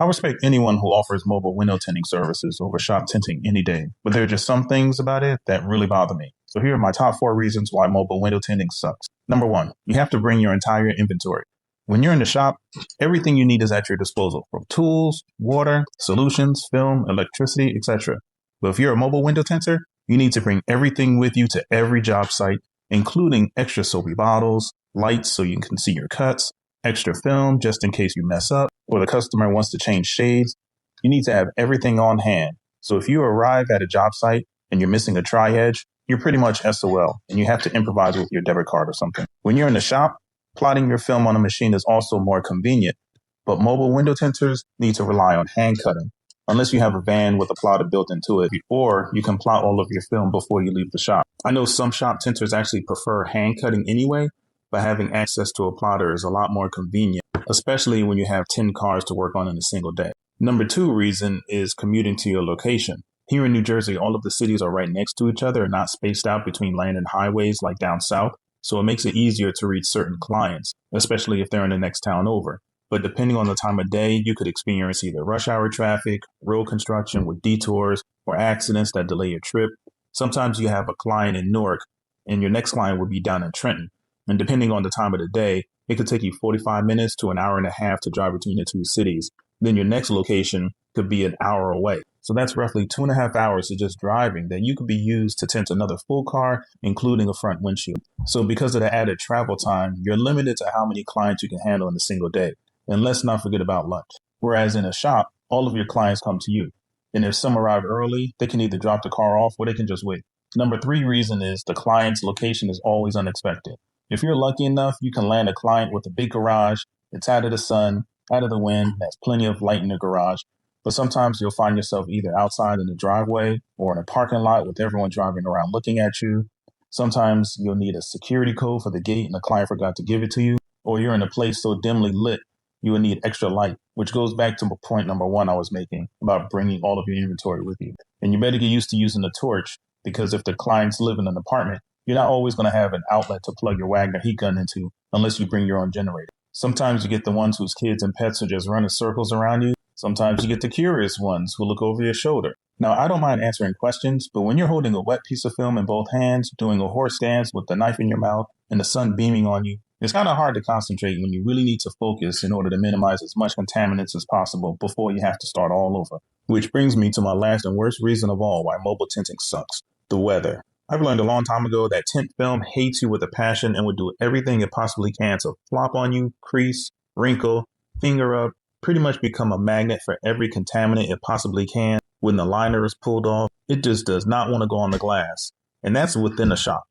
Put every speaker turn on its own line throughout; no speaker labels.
I respect anyone who offers mobile window tinting services over shop tinting any day, but there are just some things about it that really bother me. So here are my top 4 reasons why mobile window tinting sucks. Number 1, you have to bring your entire inventory. When you're in the shop, everything you need is at your disposal, from tools, water, solutions, film, electricity, etc. But if you're a mobile window tinter, you need to bring everything with you to every job site, including extra soapy bottles, lights so you can see your cuts, extra film just in case you mess up, or the customer wants to change shades. You need to have everything on hand. So if you arrive at a job site and you're missing a tri-edge, you're pretty much SOL and you have to improvise with your debit card or something. When you're in the shop, plotting your film on a machine is also more convenient, but mobile window tinters need to rely on hand cutting, unless you have a van with a plotter built into it, or you can plot all of your film before you leave the shop. I know some shop tinters actually prefer hand cutting anyway, but having access to a plotter is a lot more convenient, especially when you have 10 cars to work on in a single day. Number 2 reason is commuting to your location. Here in New Jersey, all of the cities are right next to each other and not spaced out between land and highways like down south, so it makes it easier to reach certain clients, especially if they're in the next town over. But depending on the time of day, you could experience either rush hour traffic, road construction with detours, or accidents that delay your trip. Sometimes you have a client in Newark and your next client would be down in Trenton. And depending on the time of the day, it could take you 45 minutes to an hour and a half to drive between the two cities. Then your next location could be an hour away. So that's roughly 2.5 hours of just driving that you could be used to tint another full car, including a front windshield. So because of the added travel time, you're limited to how many clients you can handle in a single day. And let's not forget about lunch. Whereas in a shop, all of your clients come to you. And if some arrive early, they can either drop the car off or they can just wait. Number 3 reason is the client's location is always unexpected. If you're lucky enough, you can land a client with a big garage. It's out of the sun, out of the wind, has plenty of light in the garage. But sometimes you'll find yourself either outside in the driveway or in a parking lot with everyone driving around looking at you. Sometimes you'll need a security code for the gate and the client forgot to give it to you. Or you're in a place so dimly lit, you will need extra light, which goes back to point number 1 I was making about bringing all of your inventory with you. And you better get used to using the torch, because if the clients live in an apartment, you're not always going to have an outlet to plug your Wagner heat gun into unless you bring your own generator. Sometimes you get the ones whose kids and pets are just running circles around you. Sometimes you get the curious ones who look over your shoulder. Now, I don't mind answering questions, but when you're holding a wet piece of film in both hands, doing a horse stance with the knife in your mouth and the sun beaming on you, it's kind of hard to concentrate when you really need to focus in order to minimize as much contaminants as possible before you have to start all over. Which brings me to my last and worst reason of all why mobile tinting sucks: the weather. I've learned a long time ago that tint film hates you with a passion and will do everything it possibly can to flop on you, crease, wrinkle, finger up, pretty much become a magnet for every contaminant it possibly can. When the liner is pulled off, it just does not want to go on the glass. And that's within a shop.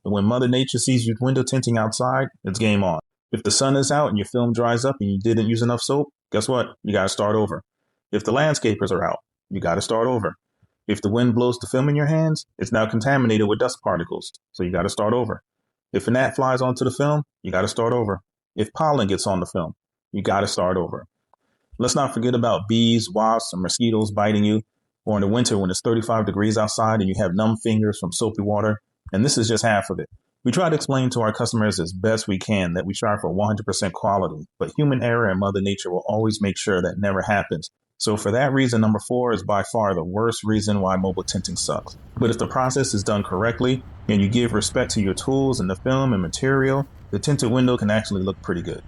But when Mother Nature sees you window tinting outside, it's game on. If the sun is out and your film dries up and you didn't use enough soap, guess what? You got to start over. If the landscapers are out, you got to start over. If the wind blows the film in your hands, it's now contaminated with dust particles, so you got to start over. If a gnat flies onto the film, you got to start over. If pollen gets on the film, you got to start over. Let's not forget about bees, wasps, and mosquitoes biting you, or in the winter when it's 35 degrees outside and you have numb fingers from soapy water. And this is just half of it. We try to explain to our customers as best we can that we strive for 100% quality, but human error and Mother Nature will always make sure that never happens. So for that reason, number 4 is by far the worst reason why mobile tinting sucks. But if the process is done correctly and you give respect to your tools and the film and material, the tinted window can actually look pretty good.